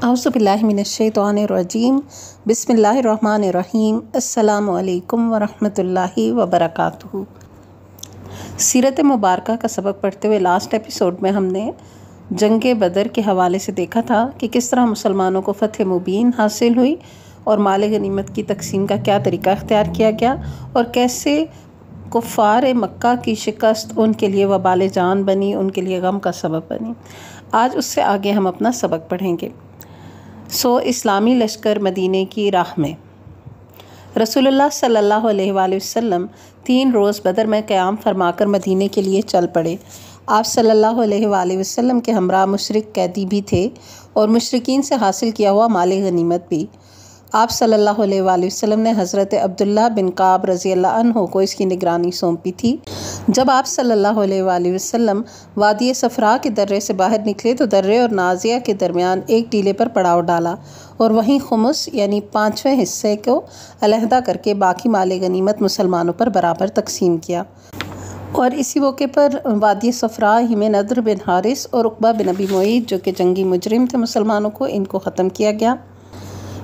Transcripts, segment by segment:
اعوذ باللہ من الشیطان الرجیم بسم اللہ الرحمن الرحیم السلام علیکم ورحمۃ اللہ وبرکاتہ۔ سیرت مبارکہ کا سبق پڑھتے ہوئے لاسٹ ایپیسوڈ میں ہم نے جنگ بدر کے حوالے سے دیکھا تھا کہ کس طرح مسلمانوں کو فتح مبین حاصل ہوئی اور مال غنیمت کی تقسیم کا کیا طریقہ اختیار کیا گیا اور کیسے کفار مکہ کی شکست ان کے لیے وبال جان بنی، ان کے لیے غم کا سبب بنی۔ آج اس سے آگے ہم اپنا سبق پڑھیں گے۔ اسلامی لشکر مدینے کی راہ میں رسول اللہ صلی اللہ علیہ وآلہ وسلم 3 روز بدر میں قیام فرما کر مدینے کے لیے چل پڑے۔ آپ صلی اللہ علیہ وآلہ وسلم کے ہمراہ مشرک قیدی بھی تھے اور مشرکین سے حاصل کیا ہوا مال غنیمت بھی۔ آپ صلی اللہ علیہ وآلہ وسلم نے حضرت عبداللہ بن کعب رضی اللہ عنہ کو اس کی نگرانی سونپی تھی۔ جب آپ صلی اللہ علیہ وآلہ وسلم وادی صفرا کے درے سے باہر نکلے تو درے اور نازیہ کے درمیان ایک ٹیلے پر پڑاؤ ڈالا اور وہیں خمس یعنی 5ویں حصے کو علیحدہ کر کے باقی مال غنیمت مسلمانوں پر برابر تقسیم کیا۔ اور اسی موقع پر وادی صفرا ہی میں نضر بن حارث اور عقبہ بن ابی معیط جو کہ جنگی مجرم تھے مسلمانوں کو، ان کو ختم کیا گیا۔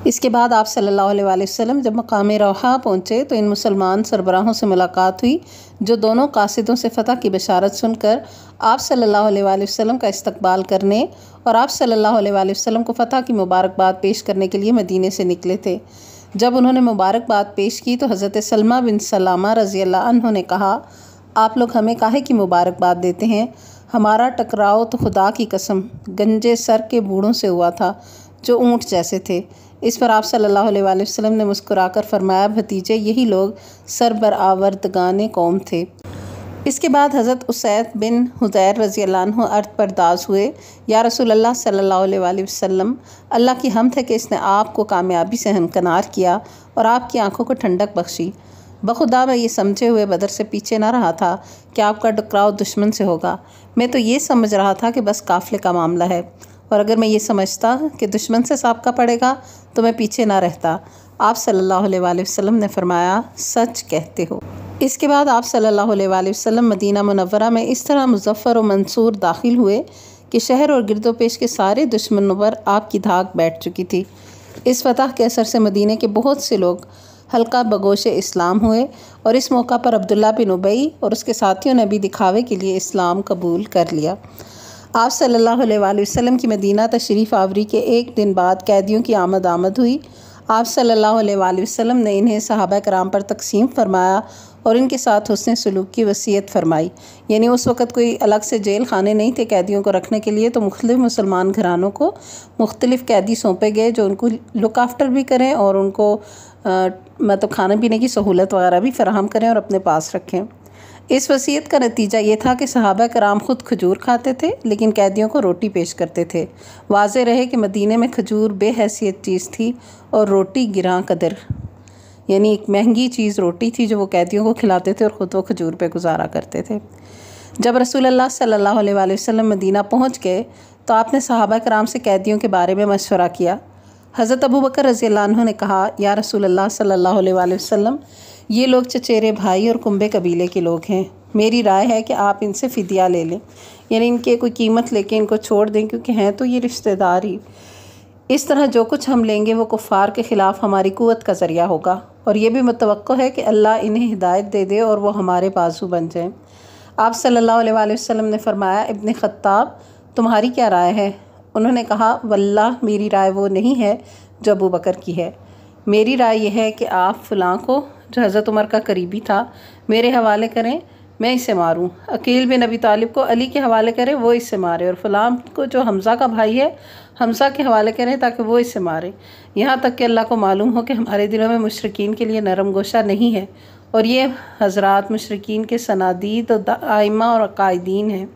اس کے بعد آپ صلی اللہ علیہ وآلہ وسلم جب مقام روحا پہنچے تو ان مسلمان سربراہوں سے ملاقات ہوئی جو دونوں قاصدوں سے فتح کی بشارت سن کر آپ صلی اللہ علیہ وآلہ وسلم کا استقبال کرنے اور آپ صلی اللہ علیہ وآلہ وسلم کو فتح کی مبارکباد پیش کرنے کے لیے مدینے سے نکلے تھے۔ جب انہوں نے مبارکباد پیش کی تو حضرت سلمہ بن سلامہ رضی اللہ عنہ نے کہا، آپ لوگ ہمیں کاہے کی مبارکباد دیتے ہیں؟ ہمارا ٹکراؤ تو خدا کی قسم گنجے سر کے بوڑھوں سے ہوا تھا جو اونٹ جیسے تھے۔ اس پر آپ صلی اللہ علیہ وآلہ وسلم نے مسکرا کر فرمایا، بھتیجے یہی لوگ سربرآوردگان قوم تھے۔ اس کے بعد حضرت اسید بن حضیر رضی اللہ عنہ عرض پرداز ہوئے، یا رسول اللہ صلی اللہ علیہ وآلہ وسلم، اللہ کی حمد ہے کہ اس نے آپ کو کامیابی سے ہمکنار کیا اور آپ کی آنکھوں کو ٹھنڈک بخشی۔ بخدا میں یہ سمجھے ہوئے بدر سے پیچھے نہ رہا تھا کہ آپ کا ٹکراؤ دشمن سے ہوگا، میں تو یہ سمجھ رہا تھا کہ بس قافلے کا معاملہ ہے، اور اگر میں یہ سمجھتا کہ دشمن سے سابقہ پڑے گا تو میں پیچھے نہ رہتا۔ آپ صلی اللہ علیہ وآلہ وسلم نے فرمایا، سچ کہتے ہو۔ اس کے بعد آپ صلی اللہ علیہ وآلہ وسلم مدینہ منورہ میں اس طرح مظفر و منصور داخل ہوئے کہ شہر اور گرد و پیش کے سارے دشمنوں پر آپ کی دھاک بیٹھ چکی تھی۔ اس فتح کے اثر سے مدینے کے بہت سے لوگ حلقہ بگوش اسلام ہوئے اور اس موقع پر عبداللہ بن ابی اور اس کے ساتھیوں نے بھی دکھاوے کے لیے اسلام قبول کر لیا۔ آپ صلی اللہ علیہ وآلہ وسلم کی مدینہ تشریف آوری کے 1 دن بعد قیدیوں کی آمد ہوئی۔ آپ صلی اللہ علیہ وآلہ وسلم نے انہیں صحابہ کرام پر تقسیم فرمایا اور ان کے ساتھ حسن سلوک کی وصیت فرمائی۔ یعنی اس وقت کوئی الگ سے جیل خانے نہیں تھے قیدیوں کو رکھنے کے لیے، تو مختلف مسلمان گھرانوں کو مختلف قیدی سونپے گئے جو ان کو لک آفٹر بھی کریں اور ان کو مطلب کھانے پینے کی سہولت وغیرہ بھی فراہم کریں اور اپنے پاس رکھیں۔ اس وصیت کا نتیجہ یہ تھا کہ صحابہ کرام خود کھجور کھاتے تھے لیکن قیدیوں کو روٹی پیش کرتے تھے۔ واضح رہے کہ مدینے میں کھجور بے حیثیت چیز تھی اور روٹی گراں قدر، یعنی ایک مہنگی چیز روٹی تھی جو وہ قیدیوں کو کھلاتے تھے اور خود وہ کھجور پہ گزارا کرتے تھے۔ جب رسول اللہ صلی اللہ علیہ وآلہ وسلم مدینہ پہنچ گئے تو آپ نے صحابہ کرام سے قیدیوں کے بارے میں مشورہ کیا۔ حضرت ابوبکر رضی اللہ عنہ نے کہا، یا رسول اللہ صلی اللہ علیہ وآلہ وسلم، یہ لوگ چچیرے بھائی اور کنبے قبیلے کے لوگ ہیں، میری رائے ہے کہ آپ ان سے فدیہ لے لیں، یعنی ان کے کوئی قیمت لے کے ان کو چھوڑ دیں، کیونکہ ہیں تو یہ رشتہ دار ہی۔ اس طرح جو کچھ ہم لیں گے وہ کفار کے خلاف ہماری قوت کا ذریعہ ہوگا، اور یہ بھی متوقع ہے کہ اللہ انہیں ہدایت دے دے اور وہ ہمارے بازو بن جائیں۔ آپ صلی اللہ علیہ وآلہ وسلم نے فرمایا، ابن خطاب تمہاری کیا رائے ہے؟ انہوں نے کہا، واللہ میری رائے وہ نہیں ہے جو ابوبکر کی ہے، میری رائے یہ ہے کہ آپ فلاں کو جو حضرت عمر کا قریبی تھا میرے حوالے کریں، میں اسے ماروں، عقیل بن ابی طالب کو علی کے حوالے کریں، وہ اس سے مارے، اور فلاں کو جو حمزہ کا بھائی ہے حمزہ کے حوالے کریں تاکہ وہ اس سے مارے، یہاں تک کہ اللہ کو معلوم ہو کہ ہمارے دلوں میں مشرکین کے لیے نرم گوشہ نہیں ہے، اور یہ حضرات مشرکین کے صنادید و ائمہ اور قائدین ہیں۔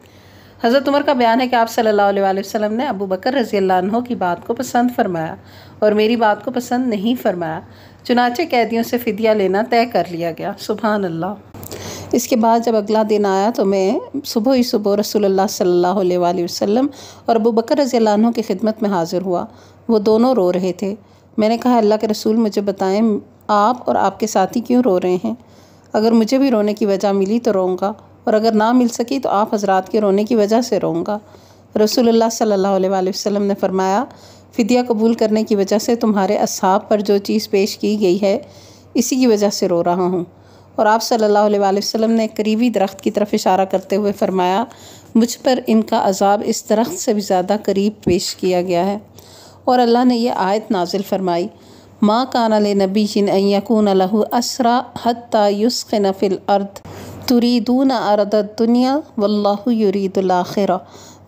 حضرت عمر کا بیان ہے کہ آپ صلی اللہ علیہ وآلہ وسلم نے ابوبکر رضی اللہ عنہ کی بات کو پسند فرمایا اور میری بات کو پسند نہیں فرمایا، چنانچہ قیدیوں سے فدیہ لینا طے کر لیا گیا۔ سبحان اللہ۔ اس کے بعد جب اگلا دن آیا تو میں صبح ہی صبح رسول اللہ صلی اللہ علیہ وآلہ وسلم اور ابوبکر رضی اللہ عنہ کی خدمت میں حاضر ہوا۔ وہ دونوں رو رہے تھے۔ میں نے کہا، اللہ کے رسول مجھے بتائیں آپ اور آپ کے ساتھی کیوں رو رہے ہیں؟ اگر مجھے بھی رونے کی وجہ ملی تو روں گا، اور اگر نہ مل سکی تو آپ حضرات کے رونے کی وجہ سے روں گا۔ رسول اللہ صلی اللہ علیہ وآلہ وسلم نے فرمایا، فدیہ قبول کرنے کی وجہ سے تمہارے اصحاب پر جو چیز پیش کی گئی ہے اسی کی وجہ سے رو رہا ہوں۔ اور آپ صلی اللہ علیہ وآلہ وسلم نے ایک قریبی درخت کی طرف اشارہ کرتے ہوئے فرمایا، مجھ پر ان کا عذاب اس درخت سے بھی زیادہ قریب پیش کیا گیا ہے۔ اور اللہ نے یہ آیت نازل فرمائی، ما کان لنبی ان یکون لہ اسری حتی یسخن فی الارض تریدون عرض الدنیا واللہ یرید الآخرہ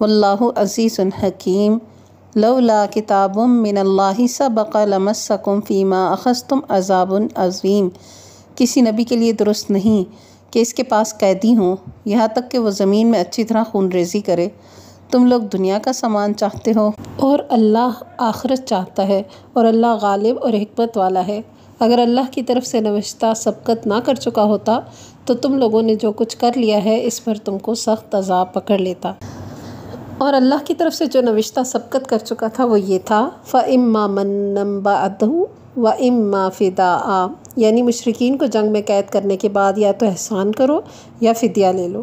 واللہ عزیز حکیم لولا کتاب من اللہ سبق لمسکم فیما اخذتم عذاب عظیم۔ کسی نبی کے لیے درست نہیں کہ اس کے پاس قیدی ہوں یہاں تک کہ وہ زمین میں اچھی طرح خون ریزی کرے۔ تم لوگ دنیا کا سامان چاہتے ہو اور اللہ آخرت چاہتا ہے، اور اللہ غالب اور حکمت والا ہے۔ اگر اللہ کی طرف سے نوشتہ سبقت نہ کر چکا ہوتا تو تم لوگوں نے جو کچھ کر لیا ہے اس پر تم کو سخت عذاب پکڑ لیتا۔ اور اللہ کی طرف سے جو نوشتہ سبقت کر چکا تھا وہ یہ تھا، فَإِمَّا مَنًّا بَعْدُهُ وَإِمَّا فِدَاءً، یعنی مشرکین کو جنگ میں قید کرنے کے بعد یا تو احسان کرو یا فدیہ لے لو۔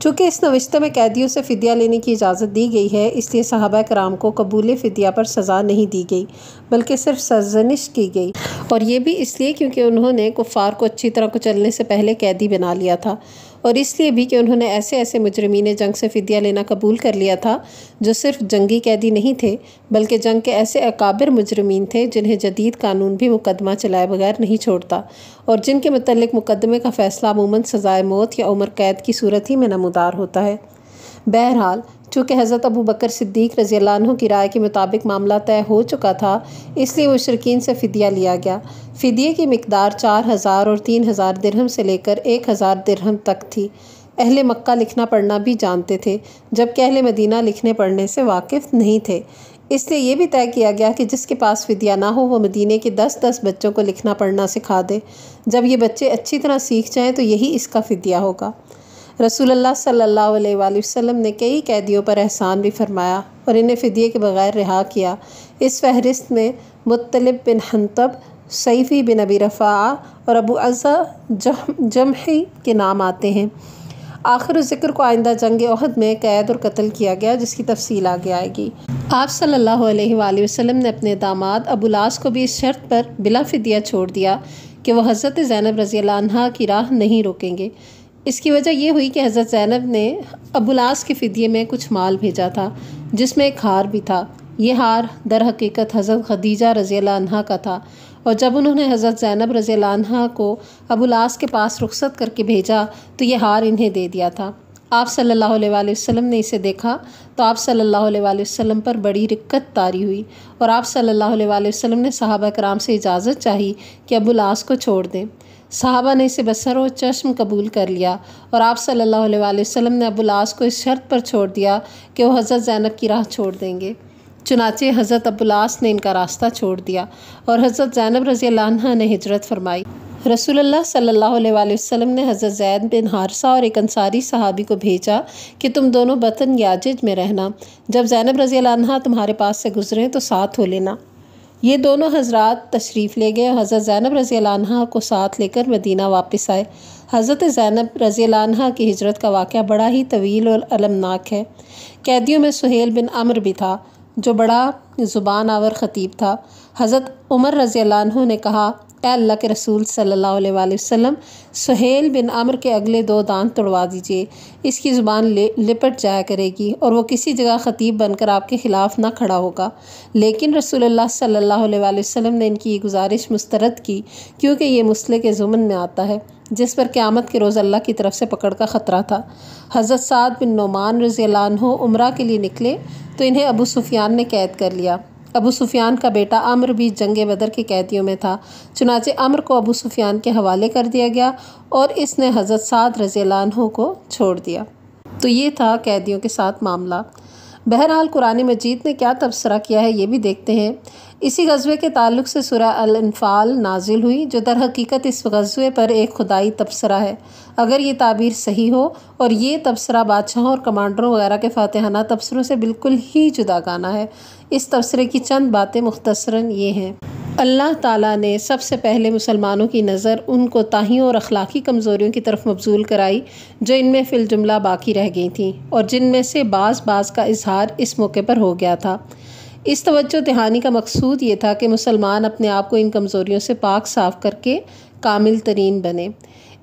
چونکہ اس نوشتے میں قیدیوں سے فدیہ لینے کی اجازت دی گئی ہے، اس لیے صحابہ کرام کو قبول فدیہ پر سزا نہیں دی گئی بلکہ صرف سرزنش کی گئی، اور یہ بھی اس لیے کیونکہ انہوں نے کفار کو اچھی طرح کچلنے سے پہلے قیدی بنا لیا تھا، اور اس لیے بھی کہ انہوں نے ایسے مجرمین جنگ سے فدیہ لینا قبول کر لیا تھا جو صرف جنگی قیدی نہیں تھے بلکہ جنگ کے ایسے اکابر مجرمین تھے جنہیں جدید قانون بھی مقدمہ چلائے بغیر نہیں چھوڑتا، اور جن کے متعلق مقدمے کا فیصلہ عموماً سزائے موت یا عمر قید کی صورت ہی میں نمودار ہوتا ہے۔ بہرحال چونکہ حضرت ابو بکر صدیق رضی اللہ عنہ کی رائے کے مطابق معاملہ طے ہو چکا تھا، اس لیے مشرکین سے فدیہ لیا گیا۔ فدیے کی مقدار 4000 اور 3000 درہم سے لے کر 1000 درہم تک تھی۔ اہل مکہ لکھنا پڑھنا بھی جانتے تھے جبکہ اہل مدینہ لکھنے پڑھنے سے واقف نہیں تھے، اس لیے یہ بھی طے کیا گیا کہ جس کے پاس فدیہ نہ ہو وہ مدینے کے 10 بچوں کو لکھنا پڑھنا سکھا دے۔ جب یہ بچے اچھی طرح سیکھ جائیں تو یہی اس کا فدیہ ہوگا۔ رسول اللہ صلی اللہ علیہ وآلہ وسلم نے کئی قیدیوں پر احسان بھی فرمایا اور انہیں فدیے کے بغیر رہا کیا۔ اس فہرست میں مطلب بن حنطب، سیفی بن ابی رفاعہ اور ابو عزہ جمحی کے نام آتے ہیں۔ آخر ذکر کو آئندہ جنگ احد میں قید اور قتل کیا گیا، جس کی تفصیل آگے آئے گی۔ آپ صلی اللہ علیہ وآلہ وسلم نے اپنے داماد ابو العاص کو بھی اس شرط پر بلا فدیہ چھوڑ دیا کہ وہ حضرت زینب رضی اللہ عنہا کی راہ نہیں روکیں گے۔ اس کی وجہ یہ ہوئی کہ حضرت زینب نے ابو العاص کے فدیے میں کچھ مال بھیجا تھا جس میں ایک ہار بھی تھا۔ یہ ہار در حقیقت حضرت خدیجہ رضی اللہ عنہا کا تھا، اور جب انہوں نے حضرت زینب رضی اللہ عنہا کو ابو العاص کے پاس رخصت کر کے بھیجا تو یہ ہار انہیں دے دیا تھا۔ آپ صلی اللہ علیہ وآلہ وسلم نے اسے دیکھا تو آپ صلی اللہ علیہ وآلہ وسلم پر بڑی رقت طاری ہوئی، اور آپ صلی اللہ علیہ وآلہ وسلم نے صحابہ کرام سے اجازت چاہی کہ ابو العاص کو چھوڑ دیں۔ صحابہ نے اسے بصر و چشم قبول کر لیا، اور آپ صلی اللہ علیہ وآلہ وسلم نے ابو العاص کو اس شرط پر چھوڑ دیا کہ وہ حضرت زینب کی راہ چھوڑ دیں گے۔ چنانچہ حضرت ابو العاص نے ان کا راستہ چھوڑ دیا اور حضرت زینب رضی اللہ عنہا نے ہجرت فرمائی۔ رسول اللہ صلی اللہ علیہ وآلہ وسلم نے حضرت زید بن حارثہ اور ایک انصاری صحابی کو بھیجا کہ تم دونوں بطن یاجج میں رہنا، جب زینب رضی اللہ عنہا تمہارے پاس سے گزریں تو ساتھ ہو لینا۔ یہ دونوں حضرات تشریف لے گئے اور حضرت زینب رضی اللہ عنہا کو ساتھ لے کر مدینہ واپس آئے۔ حضرت زینب رضی اللہ عنہا کی ہجرت کا واقعہ بڑا ہی طویل اور المناک ہے۔ قیدیوں میں سہیل بن عمرو بھی تھا جو بڑا زبان آور خطیب تھا۔ حضرت عمر رضی اللہ عنہ نے کہا، اے اللہ کے رسول صلی اللہ علیہ وآلہ وسلم، سہیل بن عمرو کے اگلے 2 دانت توڑوا دیجیے، اس کی زبان لپٹ جایا کرے گی اور وہ کسی جگہ خطیب بن کر آپ کے خلاف نہ کھڑا ہوگا۔ لیکن رسول اللہ صلی اللہ علیہ وآلہ وسلم نے ان کی یہ گزارش مسترد کی کیونکہ یہ مسلح کے ضمن میں آتا ہے جس پر قیامت کے روز اللہ کی طرف سے پکڑ کا خطرہ تھا۔ حضرت سعد بن نعمان رضی اللہ عنہ عمرہ کے لیے نکلے تو انہیں ابو سفیان نے قید کر لیا۔ ابو سفیان کا بیٹا عمرو بھی جنگ بدر کے قیدیوں میں تھا، چنانچہ عمرو کو ابو سفیان کے حوالے کر دیا گیا اور اس نے حضرت سعد رضی اللہ عنہ کو چھوڑ دیا۔ تو یہ تھا قیدیوں کے ساتھ معاملہ۔ بہرحال قرآن مجید نے کیا تبصرہ کیا ہے یہ بھی دیکھتے ہیں۔ اسی غزوے کے تعلق سے سورہ الانفال نازل ہوئی جو در حقیقت اس غزوے پر ایک خدائی تبصرہ ہے، اگر یہ تعبیر صحیح ہو، اور یہ تبصرہ بادشاہوں اور کمانڈروں وغیرہ کے فاتحانہ تبصروں سے بالکل ہی جدا گانہ ہے۔ اس تبصرے کی چند باتیں مختصراً یہ ہیں۔ اللہ تعالیٰ نے سب سے پہلے مسلمانوں کی نظر ان کوتاہیوں اور اخلاقی کمزوریوں کی طرف مبذول کرائی جو ان میں فی الجملہ باقی رہ گئی تھیں اور جن میں سے بعض کا اظہار اس موقع پر ہو گیا تھا۔ اس توجہ دہانی کا مقصود یہ تھا کہ مسلمان اپنے آپ کو ان کمزوریوں سے پاک صاف کر کے کامل ترین بنے۔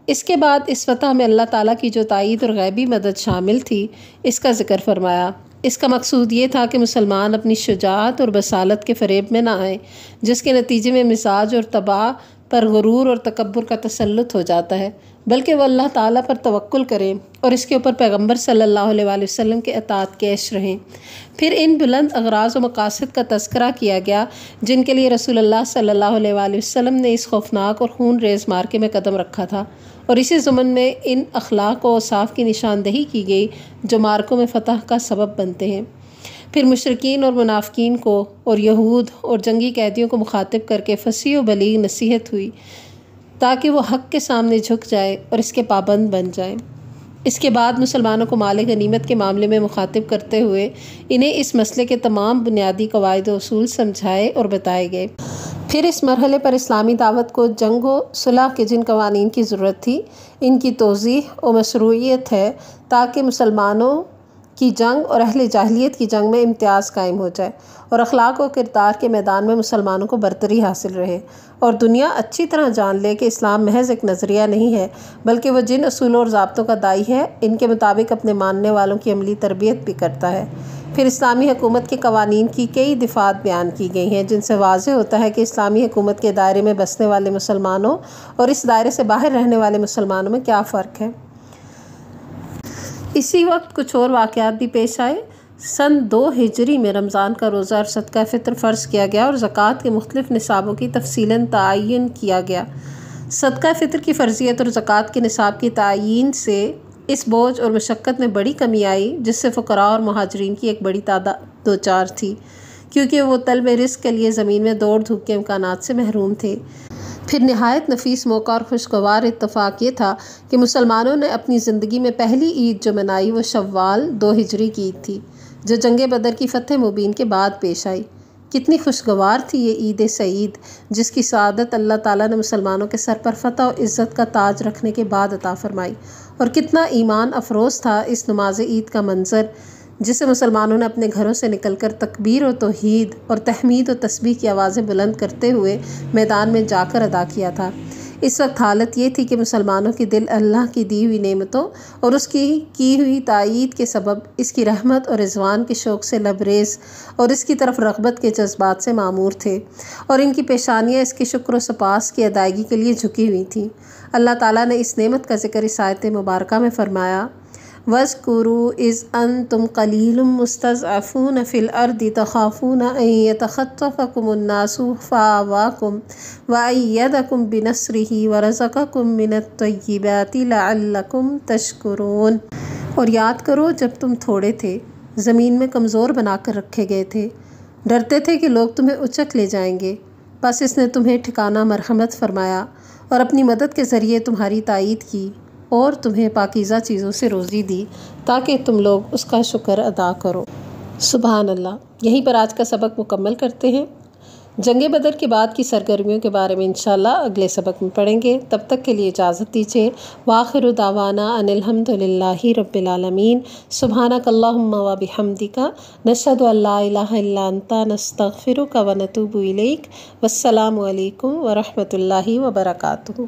اس کے بعد اس فتح میں اللہ تعالیٰ کی جو تائید اور غیبی مدد شامل تھی اس کا ذکر فرمایا۔ اس کا مقصود یہ تھا کہ مسلمان اپنی شجاعت اور بصالت کے فریب میں نہ آئیں، جس کے نتیجے میں مزاج اور طبع پر غرور اور تکبر کا تسلط ہو جاتا ہے، بلکہ وہ اللہ تعالیٰ پر توکل کریں اور اس کے اوپر پیغمبر صلی اللہ علیہ وآلہ وسلم کے اطاعت کیش رہیں۔ پھر ان بلند اغراض و مقاصد کا تذکرہ کیا گیا جن کے لیے رسول اللہ صلی اللہ علیہ وآلہ وسلم نے اس خوفناک اور خون ریز مارکے میں قدم رکھا تھا، اور اسی ضمن میں ان اخلاق و اوصاف کی نشاندہی کی گئی جو مارکوں میں فتح کا سبب بنتے ہیں۔ پھر مشرکین اور منافقین کو اور یہود اور جنگی قیدیوں کو مخاطب کر کے فصیح و بلیغ نصیحت ہوئی تاکہ وہ حق کے سامنے جھک جائے اور اس کے پابند بن جائیں۔ اس کے بعد مسلمانوں کو مال غنیمت کے معاملے میں مخاطب کرتے ہوئے انہیں اس مسئلے کے تمام بنیادی قواعد و اصول سمجھائے اور بتائے گئے۔ پھر اس مرحلے پر اسلامی دعوت کو جنگ و صلح کے جن قوانین کی ضرورت تھی ان کی توضیح و مشروعیت ہے تاکہ مسلمانوں کی جنگ اور اہل جاہلیت کی جنگ میں امتیاز قائم ہو جائے اور اخلاق و کردار کے میدان میں مسلمانوں کو برتری حاصل رہے، اور دنیا اچھی طرح جان لے کہ اسلام محض ایک نظریہ نہیں ہے بلکہ وہ جن اصولوں اور ضابطوں کا داعی ہے ان کے مطابق اپنے ماننے والوں کی عملی تربیت بھی کرتا ہے۔ پھر اسلامی حکومت کے قوانین کی کئی دفعات بیان کی گئی ہیں جن سے واضح ہوتا ہے کہ اسلامی حکومت کے دائرے میں بسنے والے مسلمانوں اور اس دائرے سے باہر رہنے والے مسلمانوں میں کیا فرق ہے۔ اسی وقت کچھ اور واقعات بھی پیش آئے۔ سن 2 ہجری میں رمضان کا روزہ اور صدقہ فطر فرض کیا گیا اور زکوٰۃ کے مختلف نصابوں کی تفصیلاً تعین کیا گیا۔ صدقہ فطر کی فرضیت اور زکوٰۃ کے نصاب کی تعین سے اس بوجھ اور مشقت میں بڑی کمی آئی جس سے فقراء اور مہاجرین کی ایک بڑی تعداد دوچار تھی، کیونکہ وہ طلب رزق کے لیے زمین میں دوڑ دھوپ کے امکانات سے محروم تھے۔ پھر نہایت نفیس موقع اور خوشگوار اتفاق یہ تھا کہ مسلمانوں نے اپنی زندگی میں پہلی عید جو منائی وہ شوال 2 ہجری کی عید تھی جو جنگ بدر کی فتح مبین کے بعد پیش آئی۔ کتنی خوشگوار تھی یہ عید سعید جس کی سعادت اللہ تعالیٰ نے مسلمانوں کے سر پر فتح و عزت کا تاج رکھنے کے بعد عطا فرمائی، اور کتنا ایمان افروز تھا اس نماز عید کا منظر جسے مسلمانوں نے اپنے گھروں سے نکل کر تکبیر و توحید اور تحمید و تسبیح کی آوازیں بلند کرتے ہوئے میدان میں جا کر ادا کیا تھا۔ اس وقت حالت یہ تھی کہ مسلمانوں کے دل اللہ کی دی ہوئی نعمتوں اور اس کی ہوئی تائید کے سبب اس کی رحمت اور رضوان کے شوق سے لبریز اور اس کی طرف رغبت کے جذبات سے معمور تھے، اور ان کی پیشانیاں اس کے شکر و سپاس کی ادائیگی کے لیے جھکی ہوئی تھیں۔ اللہ تعالیٰ نے اس نعمت کا ذکر اس آیت مبارکہ میں فرمایا، وَاذْكُرُوا إِذْ أَنْتُمْ قَلِيلٌ مُسْتَضْعَفُونَ فِي الْأَرْضِ تَخَافُونَ أَنْ يَتَخَطَّفَكُمُ النَّاسُ فَآوَاكُمْ وَأَيَّدَكُمْ بِنَصْرِهِ وَرَزَقَكُمْ مِنَ الطَّيِّبَاتِ لَعَلَّكُمْ تَشْكُرُونَ۔ اور یاد کرو جب تم تھوڑے تھے، زمین میں کمزور بنا کر رکھے گئے تھے، ڈرتے تھے کہ لوگ تمہیں اچک لے جائیں گے، بس اس نے تمہیں ٹھکانہ مرحمت فرمایا اور اپنی مدد کے ذریعے تمہاری تائید کی اور تمہیں پاکیزہ چیزوں سے روزی دی تاکہ تم لوگ اس کا شکر ادا کرو۔ سبحان اللہ۔ یہیں پر آج کا سبق مکمل کرتے ہیں۔ جنگ بدر کے بعد کی سرگرمیوں کے بارے میں انشاءاللہ اگلے سبق میں پڑھیں گے۔ تب تک کے لیے اجازت دیجیے۔ وآخر دعوانا ان الحمد للہ رب العالمین۔ سبحانک اللہم و بحمدک، نشہد ان لا الہ الا انت، نستغفرک و نتوب الیک۔ والسلام علیکم ورحمۃ اللہ وبرکاتہ۔